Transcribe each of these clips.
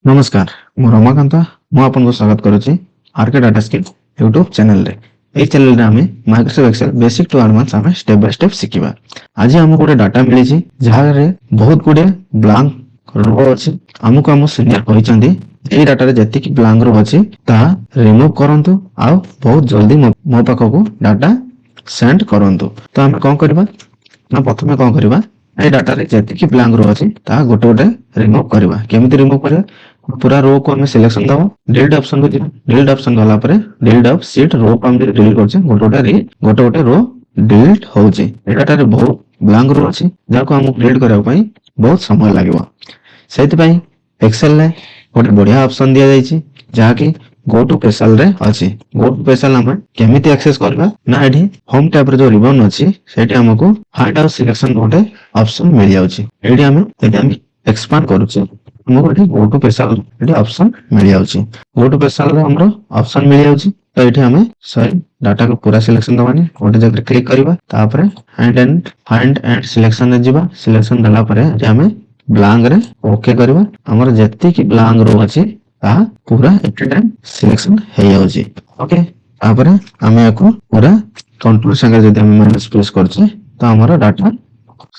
नमस्कार मु रमाकांत मु आपन को स्वागत करुच्ची RK data skill YouTube channel रे। ए चैनल रे हमें Microsoft Excel basic to advance हमें स्टेप बाय स्टेप सिखिबा। आज हमको गोटे डाटा मिली छि जहां रे बहुत गुडे ब्लैंक रो अछि। हमको हम सीनियर कहिसंदी ए डाटा रे जति कि ब्लैंक रो अछि ता रिमूव करंतु आ बहुत जल्दी मो पाखको डाटा सेंड करंतु। तो हम कोन करबा ना प्रथमे कोन करबा ए डाटा रे जति कि ब्लैंक रो अछि ता गोटे गोटे रिमूव करबा। केमिति रिमूव करबा पूरा रो को हमें सिलेक्शन दबो डिलीट ऑप्शन को जिबा डिलीट ऑप्शन गला परे डिलीट ऑफ शीट रो को हम डिलीट करछे गोटे गोटे रो डिलीट होउचे। एटाटा रे बहुत ब्लैंक रो अछि जाको हम डिलीट करबा पई बहुत समय लागबो। सेति पई एक्सेल रे गोटे बढ़िया ऑप्शन दिया जायछि जहा कि गो टू स्पेशल रे अछि। गो टू स्पेशल हम केमिति एक्सेस करबा ना एठी होम टैब रे जो रिबन अछि सेठी हमको फाइंड आउट सिलेक्शन गोटे ऑप्शन मिल जाउछि। एठी हम एक्सपांड करूछे हमको एठी गो टू स्पेशल एठी ऑप्शन मिल जाउछि। गो टू स्पेशल रे हमरो ऑप्शन मिल जाउछि तो एठी हमें सही डाटा को पूरा सिलेक्शन दबानी गोटे जगह क्लिक करबा तापरे फाइंड एंड सिलेक्शन रे जिबा सिलेक्शन दला परे जे हमें ब्लैंक रे ओके करबा हमर जति कि ब्लैंक रो अछि ता पूरा at time selection hey जाउछि। Okay तापरे हमें एको पूरा कंट्रोल संगे जदि हम माइनस प्रेस करछे तो हमर डाटा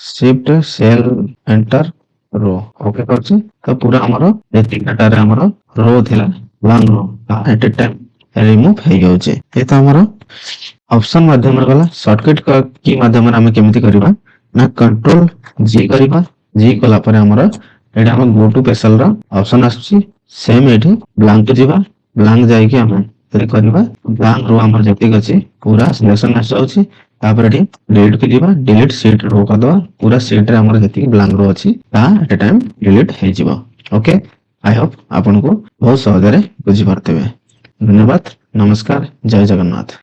शिफ्ट सेल एंटर रो ओके करछे तो पूरा हमर जति डाटा रे हमर रो थिला ब्लैंक रो ता एट टाइम रिमूव हे जाउछि। ए तो हमर ऑप्शन माध्यम रे गला शॉर्टकट की माध्यम रे हम केमिति करबा ना कंट्रोल जी करबा जी कला परे हमर एटा हम go to special row option आछि सेम एठी ब्लैंक जिबा ब्लैंक जाई कि हम एरी करबा ब्लैंक रो हमर जति अछि पूरा सिलेक्शन आस जाउछि तापर एठी डिलीट के जिबा डिलीट शीट रो कर दवा पूरा शीट रे हमर जति ब्लैंक रो अछि ता एट टाइम डिलीट हे जिवो। ओके आई होप आपन को बहुत सहज रे बुझि परतेबे। धन्यवाद नमस्कार जय जगन्नाथ।